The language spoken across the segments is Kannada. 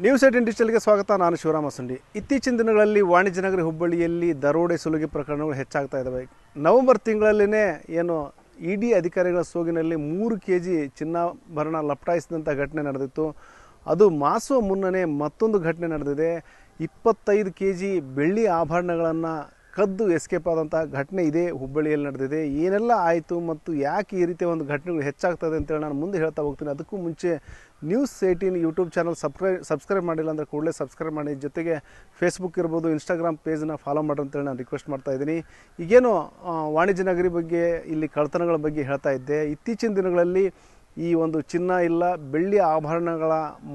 ನ್ಯೂಸ್ 18 ಡಿಜಿಟಲ್ಗೆ ಸ್ವಾಗತ. ನಾನು ಶಿವರಾಮ ಸಂಡಿ. ಇತ್ತೀಚಿನ ದಿನಗಳಲ್ಲಿ ವಾಣಿಜ್ಯ ನಗರಿ ಹುಬ್ಬಳ್ಳಿಯಲ್ಲಿ ದರೋಡೆ ಸುಲಿಗೆ ಪ್ರಕರಣಗಳು ಹೆಚ್ಚಾಗ್ತಾ ಇದ್ದಾವೆ. ನವೆಂಬರ್ ತಿಂಗಳಲ್ಲಿನೇ ಏನು ಇಡಿ ಅಧಿಕಾರಿಗಳ ಸೋಗಿನಲ್ಲಿ 3 kg ಚಿನ್ನಾಭರಣ ಲಪಟಾಯಿಸಿದಂಥ ಘಟನೆ ನಡೆದಿತ್ತು. ಅದು ಮಾಸುವ ಮುನ್ನನೇ ಮತ್ತೊಂದು ಘಟನೆ ನಡೆದಿದೆ. 25 kg ಬೆಳ್ಳಿ ಆಭರಣಗಳನ್ನು ಕದ್ದು ಎಸ್ಕೇಪ್ ಆದಂಥ ಘಟನೆ ಇದೇ ಹುಬ್ಬಳ್ಳಿಯಲ್ಲಿ ನಡೆದಿದೆ. ಏನೆಲ್ಲ ಆಯಿತು ಮತ್ತು ಯಾಕೆ ಈ ರೀತಿಯ ಒಂದು ಘಟನೆಗಳು ಹೆಚ್ಚಾಗ್ತದೆ ಅಂತೇಳಿ ನಾನು ಮುಂದೆ ಹೇಳ್ತಾ ಹೋಗ್ತೀನಿ. ಅದಕ್ಕೂ ಮುಂಚೆ ನ್ಯೂಸ್ 18 ಯೂಟ್ಯೂಬ್ ಚಾನಲ್ ಸಬ್ಸ್ಕ್ರೈಬ್ ಮಾಡಿಲ್ಲ ಅಂದರೆ ಕೂಡಲೇ ಸಬ್ಸ್ಕ್ರೈಬ್ ಮಾಡಿ. ಜೊತೆಗೆ ಫೇಸ್ಬುಕ್ ಇರ್ಬೋದು, ಇನ್ಸ್ಟಾಗ್ರಾಮ್ ಪೇಜನ್ನ ಫಾಲೋ ಮಾಡ್ರಿ ಅಂತೇಳಿ ನಾನು ರಿಕ್ವೆಸ್ಟ್ ಮಾಡ್ತಾಯಿದ್ದೀನಿ. ಈಗೇನು ವಾಣಿಜ್ಯ ನಗರಿ ಬಗ್ಗೆ, ಇಲ್ಲಿ ಕಳ್ಳತನಗಳ ಬಗ್ಗೆ ಹೇಳ್ತಾ ಇದ್ದೆ. ಇತ್ತೀಚಿನ ದಿನಗಳಲ್ಲಿ ಈ ಒಂದು ಚಿನ್ನ ಇಲ್ಲ ಬೆಳ್ಳಿ ಆಭರಣಗಳ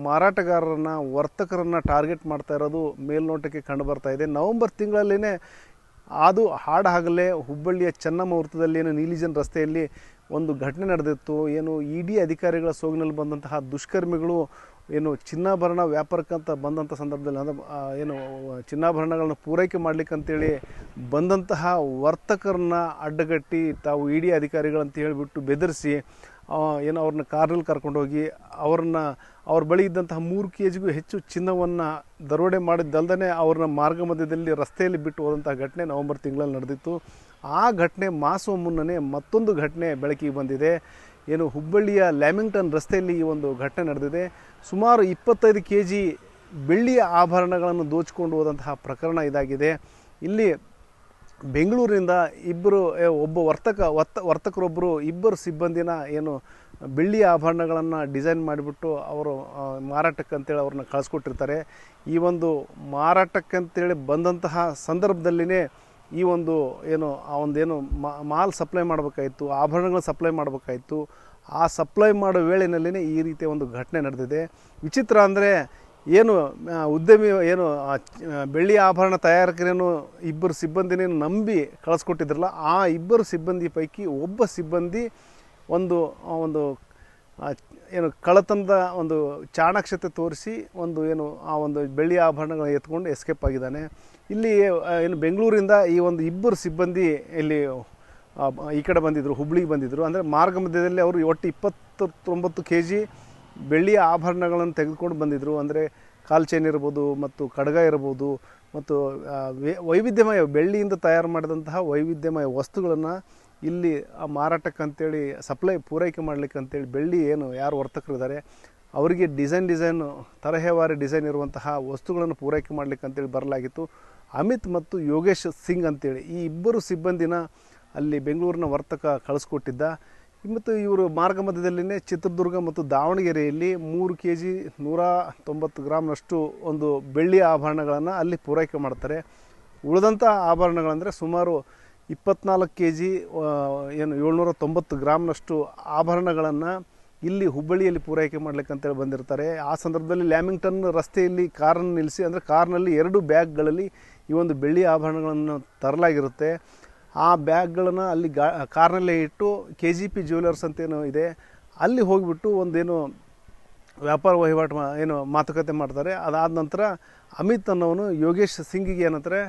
ಮಾರಾಟಗಾರರನ್ನು, ವರ್ತಕರನ್ನು ಟಾರ್ಗೆಟ್ ಮಾಡ್ತಾ ಇರೋದು ಮೇಲ್ನೋಟಕ್ಕೆ ಕಂಡು ಬರ್ತಾ ಇದೆ. ನವೆಂಬರ್ ತಿಂಗಳಲ್ಲೇ ಅದು ಹಾಡಾಗಲೇ ಹುಬ್ಬಳ್ಳಿಯ ಚೆನ್ನಮ್ಮ ವೃತ್ತದಲ್ಲಿ ಏನು ನೀಲಿಜನ್ ರಸ್ತೆಯಲ್ಲಿ ಒಂದು ಘಟನೆ ನಡೆದಿತ್ತು. ಏನು ಇಡಿ ಅಧಿಕಾರಿಗಳ ಸೋಗಿನಲ್ಲಿ ಬಂದಂತಹ ದುಷ್ಕರ್ಮಿಗಳು ಏನು ಚಿನ್ನಾಭರಣ ವ್ಯಾಪಾರಕ್ಕಂತ ಬಂದಂಥ ಸಂದರ್ಭದಲ್ಲಿ ಏನು ಚಿನ್ನಾಭರಣಗಳನ್ನು ಪೂರೈಕೆ ಮಾಡಲಿಕ್ಕಂತೇಳಿ ಬಂದಂತಹ ವರ್ತಕರನ್ನ ಅಡ್ಡಗಟ್ಟಿ ತಾವು ಇಡಿ ಅಧಿಕಾರಿಗಳಂತ ಹೇಳಿಬಿಟ್ಟು ಬೆದರಿಸಿ ಏನು ಅವ್ರನ್ನ ಕಾರ್ನಲ್ಲಿ ಕರ್ಕೊಂಡೋಗಿ ಅವ್ರ ಬಳಿ ಇದ್ದಂತಹ 3 kgಗೂ ಹೆಚ್ಚು ಚಿನ್ನವನ್ನು ದರೋಡೆ ಮಾಡಿದ್ದಲ್ದೇ ಅವ್ರನ್ನ ಮಾರ್ಗ ಮಧ್ಯದಲ್ಲಿ ರಸ್ತೆಯಲ್ಲಿ ಬಿಟ್ಟು ಹೋದಂಥ ಘಟನೆ ನವೆಂಬರ್ ತಿಂಗಳಲ್ಲಿ ನಡೆದಿತ್ತು. ಆ ಘಟನೆ ಮಾಸುವ ಮುನ್ನನೇ ಮತ್ತೊಂದು ಘಟನೆ ಬೆಳಕಿಗೆ ಬಂದಿದೆ. ಏನು ಹುಬ್ಬಳ್ಳಿಯ ಲ್ಯಾಮಿಂಗ್ಟನ್ ರಸ್ತೆಯಲ್ಲಿ ಈ ಒಂದು ಘಟನೆ ನಡೆದಿದೆ. ಸುಮಾರು 25 kg ಬೆಳ್ಳಿಯ ಆಭರಣಗಳನ್ನು ದೋಚಿಕೊಂಡು ಹೋದಂತಹ ಪ್ರಕರಣ ಇದಾಗಿದೆ. ಇಲ್ಲಿ ಬೆಂಗಳೂರಿನಿಂದ ವರ್ತಕರೊಬ್ಬರು ಇಬ್ಬರು ಸಿಬ್ಬಂದಿನ ಏನು ಬೆಳ್ಳಿಯ ಆಭರಣಗಳನ್ನು ಡಿಸೈನ್ ಮಾಡಿಬಿಟ್ಟು ಅವರು ಮಾರಾಟಕ್ಕಂತೇಳಿ ಅವ್ರನ್ನ ಕಳಿಸ್ಕೊಟ್ಟಿರ್ತಾರೆ. ಈ ಒಂದು ಮಾರಾಟಕ್ಕಂತೇಳಿ ಬಂದಂತಹ ಸಂದರ್ಭದಲ್ಲಿನೇ ಈ ಒಂದು ಏನು ಆ ಒಂದೇನು ಮಾಲ್ ಸಪ್ಲೈ ಮಾಡಬೇಕಾಯಿತು, ಆಭರಣಗಳು ಸಪ್ಲೈ ಮಾಡಬೇಕಾಯಿತು. ಆ ಸಪ್ಲೈ ಮಾಡೋ ವೇಳೆಯಲ್ಲಿನೇ ಈ ರೀತಿಯ ಒಂದು ಘಟನೆ ನಡೆದಿದೆ. ವಿಚಿತ್ರ ಅಂದರೆ ಏನು ಉದ್ಯಮಿ ಏನು ಬೆಳ್ಳಿ ಆಭರಣ ತಯಾರಕರೇನು ಇಬ್ಬರು ಸಿಬ್ಬಂದಿನೇನು ನಂಬಿ ಕಳಿಸ್ಕೊಟ್ಟಿದ್ರಲ್ಲ, ಆ ಇಬ್ಬರು ಸಿಬ್ಬಂದಿ ಪೈಕಿ ಒಬ್ಬ ಸಿಬ್ಬಂದಿ ಒಂದು ಏನು ಕಳ್ಳತನದ ಒಂದು ಚಾಣಾಕ್ಷತೆ ತೋರಿಸಿ ಏನು ಆ ಒಂದು ಬೆಳ್ಳಿ ಆಭರಣಗಳನ್ನ ಎತ್ಕೊಂಡು ಎಸ್ಕೇಪ್ ಆಗಿದ್ದಾನೆ. ಇಲ್ಲಿ ಏನು ಬೆಂಗಳೂರಿಂದ ಈ ಒಂದು ಇಬ್ಬರು ಸಿಬ್ಬಂದಿ ಇಲ್ಲಿ ಈ ಕಡೆ ಬಂದಿದ್ದರು, ಹುಬ್ಳಿಗೆ ಬಂದಿದ್ದರು. ಅಂದರೆ ಮಾರ್ಗ ಮಧ್ಯದಲ್ಲಿ ಅವರು ಒಟ್ಟು 29 kg ಬೆಳ್ಳಿಯ ಆಭರಣಗಳನ್ನು ತೆಗೆದುಕೊಂಡು ಬಂದಿದ್ದರು. ಅಂದರೆ ಕಾಲ್ ಚೈನ್ ಇರ್ಬೋದು, ಮತ್ತು ಕಡಗ ಇರ್ಬೋದು, ಮತ್ತು ವೈವಿಧ್ಯಮಯ ಬೆಳ್ಳಿಯಿಂದ ತಯಾರು ಮಾಡಿದಂತಹ ವೈವಿಧ್ಯಮಯ ವಸ್ತುಗಳನ್ನು ಇಲ್ಲಿ ಮಾರಾಟಕ್ಕಂತೇಳಿ ಪೂರೈಕೆ ಮಾಡಲಿಕ್ಕಂತೇಳಿ ಬೆಳ್ಳಿ ಏನು ಯಾರು ವರ್ತಕರಿದ್ದಾರೆ ಅವರಿಗೆ ಡಿಸೈನ್ ತರಹೇವಾರಿ ಡಿಸೈನ್ ಇರುವಂತಹ ವಸ್ತುಗಳನ್ನು ಪೂರೈಕೆ ಮಾಡಲಿಕ್ಕಂತೇಳಿ ಬರಲಾಗಿತ್ತು. ಅಮಿತ್ ಮತ್ತು ಯೋಗೇಶ್ ಸಿಂಗ್ ಅಂತೇಳಿ ಈ ಇಬ್ಬರು ಸಿಬ್ಬಂದಿನ ಅಲ್ಲಿ ಬೆಂಗಳೂರಿನ ವರ್ತಕ ಕಳಿಸ್ಕೊಟ್ಟಿದ್ದ. ಮತ್ತು ಇವರು ಮಾರ್ಗ ಮಧ್ಯದಲ್ಲಿನೇ ಚಿತ್ರದುರ್ಗ ಮತ್ತು ದಾವಣಗೆರೆಯಲ್ಲಿ 3 kg 190 ಗ್ರಾಮ್ನಷ್ಟು ಒಂದು ಬೆಳ್ಳಿಯ ಆಭರಣಗಳನ್ನು ಅಲ್ಲಿ ಪೂರೈಕೆ ಮಾಡ್ತಾರೆ. ಉಳಿದಂಥ ಆಭರಣಗಳಂದರೆ ಸುಮಾರು 24 kg ಏನು 790 ಗ್ರಾಮ್ನಷ್ಟು ಆಭರಣಗಳನ್ನು ಇಲ್ಲಿ ಹುಬ್ಬಳ್ಳಿಯಲ್ಲಿ ಪೂರೈಕೆ ಮಾಡಲಿಕ್ಕಂತೇಳಿ ಬಂದಿರ್ತಾರೆ. ಆ ಸಂದರ್ಭದಲ್ಲಿ ಲ್ಯಾಮಿಂಗ್ಟನ್ ರಸ್ತೆಯಲ್ಲಿ ಕಾರನ್ನು ನಿಲ್ಲಿಸಿ, ಅಂದರೆ ಕಾರ್ನಲ್ಲಿ 2 ಬ್ಯಾಗ್ಗಳಲ್ಲಿ ಈ ಒಂದು ಬೆಳ್ಳಿ ಆಭರಣಗಳನ್ನು ತರಲಾಗಿರುತ್ತೆ. ಆ ಬ್ಯಾಗ್ಗಳನ್ನು ಅಲ್ಲಿ ಕಾರ್ನಲ್ಲೇ ಇಟ್ಟು KGP ಜ್ಯುವೆಲರ್ಸ್ ಅಂತೇನೋ ಇದೆ, ಅಲ್ಲಿ ಹೋಗಿಬಿಟ್ಟು ಒಂದೇನು ವ್ಯಾಪಾರ ವಹಿವಾಟು ಮಾತುಕತೆ ಮಾಡ್ತಾರೆ. ಅದಾದ ನಂತರ ಅಮಿತ್ ಅನ್ನೋನು ಯೋಗೇಶ್ ಸಿಂಗಿಗೆ ಏನಂತಾರೆ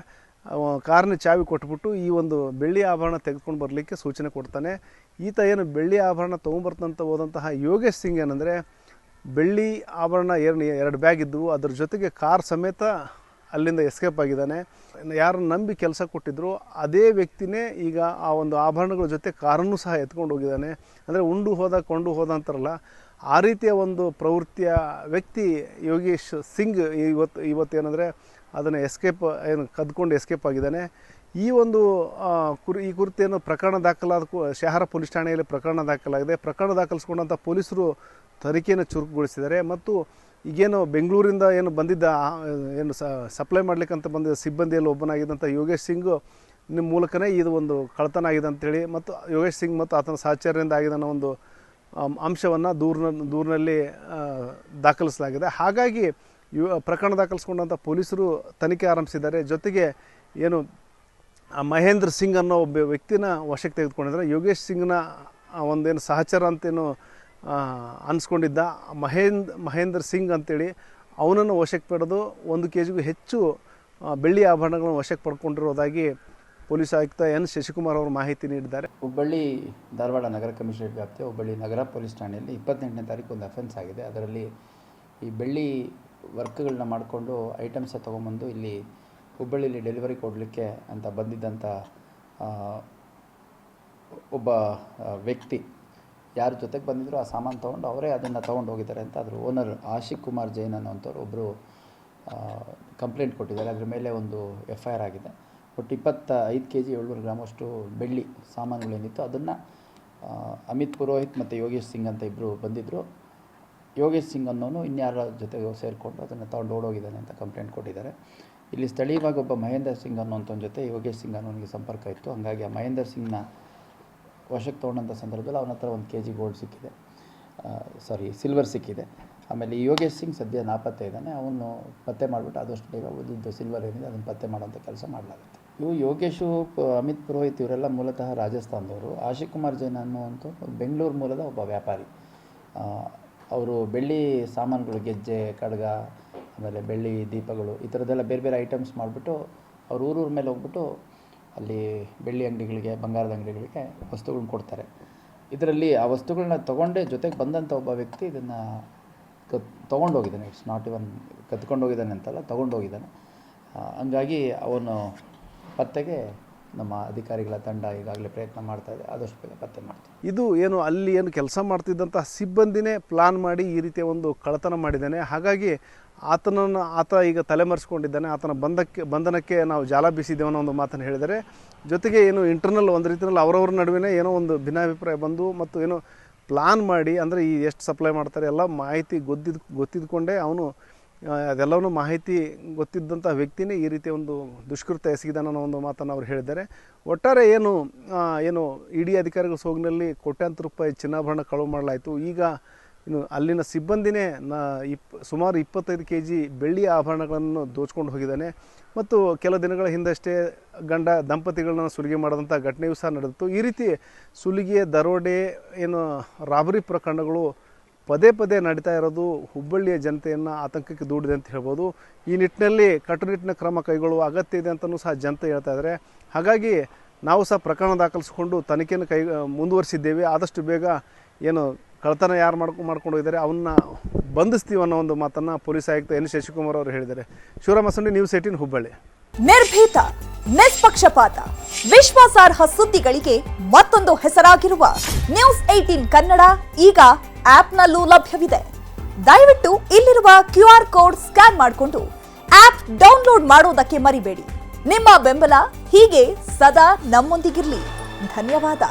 ಕಾರ್ನ ಚಾವಿ ಕೊಟ್ಬಿಟ್ಟು ಈ ಒಂದು ಬೆಳ್ಳಿ ಆಭರಣ ತೆಗೆದುಕೊಂಡು ಬರಲಿಕ್ಕೆ ಸೂಚನೆ ಕೊಡ್ತಾನೆ. ಈತ ಏನು ಬೆಳ್ಳಿ ಆಭರಣ ತೊಗೊಂಬರ್ತಂತ ಹೋದಂತಹ ಯೋಗೇಶ್ ಸಿಂಗ್ ಏನಂದರೆ ಬೆಳ್ಳಿ ಆಭರಣ 2 ಬ್ಯಾಗ್ ಇದ್ದವು, ಅದ್ರ ಜೊತೆಗೆ ಕಾರ್ ಸಮೇತ ಅಲ್ಲಿಂದ ಎಸ್ಕೇಪ್ ಆಗಿದ್ದಾನೆ. ಯಾರನ್ನು ನಂಬಿ ಕೆಲಸ ಕೊಟ್ಟಿದ್ರು ಅದೇ ವ್ಯಕ್ತಿನೇ ಈಗ ಆ ಒಂದು ಆಭರಣಗಳ ಜೊತೆ ಕಾರನ್ನು ಸಹ ಎತ್ಕೊಂಡು ಹೋಗಿದ್ದಾನೆ. ಅಂದರೆ ಉಂಡು ಹೋದ ಕೊಂಡು ಹೋದ ಅಂತಾರಲ್ಲ, ಆ ರೀತಿಯ ಒಂದು ಪ್ರವೃತ್ತಿಯ ವ್ಯಕ್ತಿ ಯೋಗೇಶ್ ಸಿಂಗ್ ಇವತ್ತೇನೆಂದರೆ ಅದನ್ನು ಕದ್ಕೊಂಡು ಎಸ್ಕೇಪ್ ಆಗಿದ್ದಾನೆ. ಈ ಒಂದು ಈ ಕುರಿತೇನು ಪ್ರಕರಣ ದಾಖಲಾದ ಶಹರ ಪೊಲೀಸ್ ಠಾಣೆಯಲ್ಲಿ ಪ್ರಕರಣ ದಾಖಲಾಗಿದೆ. ಪ್ರಕರಣ ದಾಖಲಿಸ್ಕೊಂಡಂಥ ಪೊಲೀಸರು ತನಿಖೆಯನ್ನು ಚುರುಕುಗೊಳಿಸಿದ್ದಾರೆ. ಮತ್ತು ಈಗೇನು ಬೆಂಗಳೂರಿಂದ ಏನು ಬಂದಿದ್ದ ಏನು ಸಪ್ಲೈ ಮಾಡಲಿಕ್ಕಂತ ಬಂದಿದ್ದ ಸಿಬ್ಬಂದಿಯಲ್ಲಿ ಒಬ್ಬನಾಗಿದ್ದಂಥ ಯೋಗೇಶ್ ಸಿಂಗ್ ಮೂಲಕನೇ ಇದು ಒಂದು ಕಳ್ಳತನ ಆಗಿದೆ ಅಂಥೇಳಿ, ಮತ್ತು ಯೋಗೇಶ್ ಸಿಂಗ್ ಮತ್ತು ಆತನ ಸಹಚರ್ಯದಿಂದ ಆಗಿದ ಒಂದು ಅಂಶವನ್ನು ದೂರಿನಲ್ಲಿ ದಾಖಲಿಸಲಾಗಿದೆ. ಹಾಗಾಗಿ ಪ್ರಕರಣ ದಾಖಲಿಸ್ಕೊಂಡಂಥ ಪೊಲೀಸರು ತನಿಖೆ ಆರಂಭಿಸಿದ್ದಾರೆ. ಜೊತೆಗೆ ಏನು ಮಹೇಂದ್ರ ಸಿಂಗ್ ಅನ್ನೋ ಒಬ್ಬ ವ್ಯಕ್ತಿನ ವಶಕ್ಕೆ ತೆಗೆದುಕೊಂಡಿದ್ದಾರೆ. ಯೋಗೇಶ್ ಸಿಂಗ್ನ ಒಂದೇನು ಸಹಚರ ಅಂತೇನು ಅನಿಸ್ಕೊಂಡಿದ್ದ ಮಹೇಂದ್ರ ಸಿಂಗ್ ಅಂತೇಳಿ ಅವನನ್ನು ವಶಕ್ಕೆ ಪಡೆದು 1 kgಗೂ ಹೆಚ್ಚು ಬೆಳ್ಳಿ ಆಭರಣಗಳನ್ನು ವಶಕ್ಕೆ ಪಡ್ಕೊಂಡಿರೋದಾಗಿ ಪೊಲೀಸ್ ಆಯುಕ್ತ ಎನ್ ಶಶಿಕುಮಾರ್ ಅವರು ಮಾಹಿತಿ ನೀಡಿದ್ದಾರೆ. ಹುಬ್ಬಳ್ಳಿ ಧಾರವಾಡ ನಗರ ಕಮಿಷನರೇಟ್ ವ್ಯಾಪ್ತಿಯ ಹುಬ್ಬಳ್ಳಿ ನಗರ ಪೊಲೀಸ್ ಠಾಣೆಯಲ್ಲಿ 28ನೇ ತಾರೀಕು ಒಂದು ಅಫೆನ್ಸ್ ಆಗಿದೆ. ಅದರಲ್ಲಿ ಈ ಬೆಳ್ಳಿ ವರ್ಕ್ಗಳನ್ನ ಮಾಡಿಕೊಂಡು ಐಟಮ್ಸ ತೊಗೊಂಬಂದು ಇಲ್ಲಿ ಹುಬ್ಬಳ್ಳಿಲಿ ಡೆಲಿವರಿ ಕೊಡಲಿಕ್ಕೆ ಅಂತ ಬಂದಿದ್ದಂಥ ಒಬ್ಬ ವ್ಯಕ್ತಿ ಯಾರ ಜೊತೆಗೆ ಬಂದಿದ್ರು ಆ ಸಾಮಾನು ತೊಗೊಂಡು ಅವರೇ ಅದನ್ನು ತೊಗೊಂಡು ಹೋಗಿದ್ದಾರೆ ಅಂತ ಅದ್ರ ಓನರ್ ಆಶಿಕ್ ಕುಮಾರ್ ಜೈನ್ ಅನ್ನೋಂಥವ್ರು ಒಬ್ಬರು ಕಂಪ್ಲೇಂಟ್ ಕೊಟ್ಟಿದ್ದಾರೆ. ಅದ್ರ ಮೇಲೆ ಒಂದು FIR ಆಗಿದೆ. ಒಟ್ಟು 25 kg 700 ಗ್ರಾಮಷ್ಟು ಬೆಳ್ಳಿ ಸಾಮಾನುಗಳೇನಿತ್ತು ಅದನ್ನು ಅಮಿತ್ ಪುರೋಹಿತ್ ಮತ್ತು ಯೋಗೇಶ್ ಸಿಂಗ್ ಅಂತ ಇಬ್ಬರು ಬಂದಿದ್ದರು. ಯೋಗೇಶ್ ಸಿಂಗ್ ಅನ್ನೋನು ಇನ್ಯಾರ ಜೊತೆಗೆ ಸೇರಿಕೊಂಡು ಅದನ್ನು ತೊಗೊಂಡು ಓಡೋಗಿದ್ದಾನೆ ಅಂತ ಕಂಪ್ಲೇಂಟ್ ಕೊಟ್ಟಿದ್ದಾರೆ. ಇಲ್ಲಿ ಸ್ಥಳೀಯವಾಗಿ ಒಬ್ಬ ಮಹೇಂದರ್ ಸಿಂಗ್ ಅನ್ನೋಂಥವ್ನ ಜೊತೆ ಯೋಗೇಶ್ ಸಿಂಗ್ ಅನ್ನೋನಿಗೆ ಸಂಪರ್ಕ ಇತ್ತು. ಹಾಗಾಗಿ ಆ ಮಹೇಂದರ್ ಸಿಂಗ್ನ ವಶಕ್ಕೆ ತೊಗೊಂಡಂಥ ಸಂದರ್ಭದಲ್ಲಿ ಅವನ ಹತ್ರ 1 kg ಗೋಲ್ಡ್ ಸಿಕ್ಕಿದೆ, ಸಿಲ್ವರ್ ಸಿಕ್ಕಿದೆ. ಆಮೇಲೆ ಈ ಯೋಗೇಶ್ ಸಿಂಗ್ ಸದ್ಯ ನಾಪತ್ತೆ ಇದ್ದಾನೆ. ಅವನು ಪತ್ತೆ ಮಾಡಿಬಿಟ್ಟು ಆದಷ್ಟು ಬೇಗ ಉಳಿದಿದ್ದು ಸಿಲ್ವರ್ ಏನಿದೆ ಅದನ್ನು ಪತ್ತೆ ಮಾಡೋಂಥ ಕೆಲಸ ಮಾಡಲಾಗುತ್ತೆ. ಯೋಗೇಶು, ಅಮಿತ್ ಪುರೋಹಿತ್ ಇವರೆಲ್ಲ ಮೂಲತಃ ರಾಜಸ್ಥಾನದವರು. ಆಶಿಕ್ ಕುಮಾರ್ ಜೈನ್ ಅನ್ನುವಂಥ ಬೆಂಗಳೂರು ಮೂಲದ ಒಬ್ಬ ವ್ಯಾಪಾರಿ. ಅವರು ಬೆಳ್ಳಿ ಸಾಮಾನುಗಳು, ಗೆಜ್ಜೆ, ಕಡ್ಗ, ಆಮೇಲೆ ಬೆಳ್ಳಿ ದೀಪಗಳು, ಈ ಥರದ್ದೆಲ್ಲ ಬೇರೆ ಬೇರೆ ಐಟಮ್ಸ್ ಮಾಡಿಬಿಟ್ಟು ಅವ್ರು ಊರೂರ ಮೇಲೆ ಹೋಗ್ಬಿಟ್ಟು ಅಲ್ಲಿ ಬೆಳ್ಳಿ ಅಂಗಡಿಗಳಿಗೆ, ಬಂಗಾರದ ಅಂಗಡಿಗಳಿಗೆ ವಸ್ತುಗಳನ್ನ ಕೊಡ್ತಾರೆ. ಇದರಲ್ಲಿ ಆ ವಸ್ತುಗಳನ್ನ ತೊಗೊಂಡೇ ಜೊತೆಗೆ ಬಂದಂಥ ಒಬ್ಬ ವ್ಯಕ್ತಿ ಇದನ್ನು ತೊಗೊಂಡೋಗಿದ್ದಾನೆ. ಇಟ್ಸ್ ನಾಟ್ ಇವನ್ ಕತ್ಕೊಂಡೋಗಿದ್ದಾನೆ ಅಂತಲ್ಲ, ತೊಗೊಂಡೋಗಿದ್ದಾನೆ. ಹಂಗಾಗಿ ಅವನು ಪತ್ತೆಗೆ ನಮ್ಮ ಅಧಿಕಾರಿಗಳ ತಂಡ ಈಗಾಗಲೇ ಪ್ರಯತ್ನ ಮಾಡ್ತಾ ಇದೆ. ಆದಷ್ಟು ಬೇಗ ಪತ್ತೆ ಮಾಡ್ತೀವಿ. ಇದು ಏನು ಅಲ್ಲಿ ಏನು ಕೆಲಸ ಮಾಡ್ತಿದ್ದಂಥ ಸಿಬ್ಬಂದಿನೇ ಪ್ಲಾನ್ ಮಾಡಿ ಈ ರೀತಿಯ ಒಂದು ಕಳ್ಳತನ ಮಾಡಿದ್ದಾನೆ. ಹಾಗಾಗಿ ಆತ ಈಗ ತಲೆಮರೆಸ್ಕೊಂಡಿದ್ದಾನೆ. ಆತನ ಬಂಧನಕ್ಕೆ ನಾವು ಜಾಲ ಬೀಸಿದ್ದೇವೆ ಅನ್ನೋ ಒಂದು ಮಾತನ್ನು ಹೇಳಿದರೆ, ಜೊತೆಗೆ ಏನು ಇಂಟರ್ನಲ್ ಒಂದು ರೀತಿಯಲ್ಲಿ ಅವರವ್ರ ನಡುವೆ ಏನೋ ಒಂದು ಭಿನ್ನಾಭಿಪ್ರಾಯ ಬಂದು ಮತ್ತು ಏನೋ ಪ್ಲಾನ್ ಮಾಡಿ, ಅಂದರೆ ಈ ಎಷ್ಟು ಸಪ್ಲೈ ಮಾಡ್ತಾರೆ ಎಲ್ಲ ಮಾಹಿತಿ ಗೊತ್ತಿದ್ಕೊಂಡೇ ಅವನು ಅದೆಲ್ಲವೂ ಮಾಹಿತಿ ಗೊತ್ತಿದ್ದಂಥ ವ್ಯಕ್ತಿನೇ ಈ ರೀತಿಯ ಒಂದು ದುಷ್ಕೃತ್ಯ ಎಸಗಿದಾನ ಅನ್ನೋ ಒಂದು ಮಾತನ್ನು ಅವ್ರು ಹೇಳಿದ್ದಾರೆ. ಒಟ್ಟಾರೆ ಏನು ಇಡಿ ಅಧಿಕಾರಿಗಳ ಸೋಗಿನಲ್ಲಿ ಕೋಟ್ಯಾಂತರ ರೂಪಾಯಿ ಚಿನ್ನಾಭರಣ ಕಳವು ಮಾಡಲಾಯಿತು. ಈಗ ಇನ್ನು ಅಲ್ಲಿನ ಸಿಬ್ಬಂದಿನೇ ಸುಮಾರು 25 kg ಬೆಳ್ಳಿ ಆಭರಣಗಳನ್ನು ದೋಚ್ಕೊಂಡು ಹೋಗಿದ್ದಾನೆ. ಮತ್ತು ಕೆಲವು ದಿನಗಳ ಹಿಂದಷ್ಟೇ ಗಂಡ ದಂಪತಿಗಳನ್ನ ಸುಲಿಗೆ ಮಾಡಿದಂಥ ಘಟನೆಯೂ ಸಹ ನಡೆದಿತ್ತು. ಈ ರೀತಿ ಸುಲಿಗೆ, ದರೋಡೆ, ರಾಬರಿ ಪ್ರಕರಣಗಳು ಪದೇ ಪದೇ ನಡೀತಾ ಇರೋದು ಹುಬ್ಬಳ್ಳಿಯ ಜನತೆಯನ್ನು ಆತಂಕಕ್ಕೆ ದೂಡಿದೆ ಅಂತ ಹೇಳ್ಬೋದು. ಈ ನಿಟ್ಟಿನಲ್ಲಿ ಕಟ್ಟುನಿಟ್ಟಿನ ಕ್ರಮ ಕೈಗೊಳ್ಳುವ ಅಗತ್ಯ ಇದೆ ಅಂತಲೂ ಸಹ ಜನತೆ ಹೇಳ್ತಾ ಇದ್ದಾರೆ. ಹಾಗಾಗಿ ನಾವು ಸಹ ಪ್ರಕರಣ ದಾಖಲಿಸಿಕೊಂಡು ತನಿಖೆಯನ್ನು ಮುಂದುವರಿಸಿದ್ದೇವೆ. ಆದಷ್ಟು ಬೇಗ ಏನು ಕಳ್ಳತನ ಯಾರು ಮಾಡ್ಕೊಂಡು ಹೋಗಿದ್ದಾರೆ ಅವನ್ನ ಬಂಧಿಸ್ತೀವಿ ಅನ್ನೋ ಒಂದು ಮಾತನ್ನು ಪೊಲೀಸ್ ಆಯುಕ್ತ N. ಶಶಿಕುಮಾರ್ ಅವರು ಹೇಳಿದ್ದಾರೆ. ಶಿವರಾಮ ಸಂಡಿ, ನ್ಯೂಸ್ 18 ಹುಬ್ಬಳ್ಳಿ. ನಿರ್ಭೀತ, ನಿಷ್ಪಕ್ಷಪಾತ, ವಿಶ್ವಾಸಾರ್ಹ ಸುದ್ದಿಗಳಿಗೆ ಮತ್ತೊಂದು ಹೆಸರಾಗಿರುವ ನ್ಯೂಸ್ 18 ಕನ್ನಡ ಈಗ ಆಪ್ನಲ್ಲೂ ಲಭ್ಯವಿದೆ. ದಯವಿಟ್ಟು ಇಲ್ಲಿರುವ QR ಕೋಡ್ ಸ್ಕ್ಯಾನ್ ಮಾಡಿಕೊಂಡು ಆಪ್ ಡೌನ್ಲೋಡ್ ಮಾಡೋದಕ್ಕೆ ಮರಿಬೇಡಿ. ನಿಮ್ಮ ಬೆಂಬಲ ಹೀಗೆ ಸದಾ ನಮ್ಮೊಂದಿಗಿರಲಿ. ಧನ್ಯವಾದ.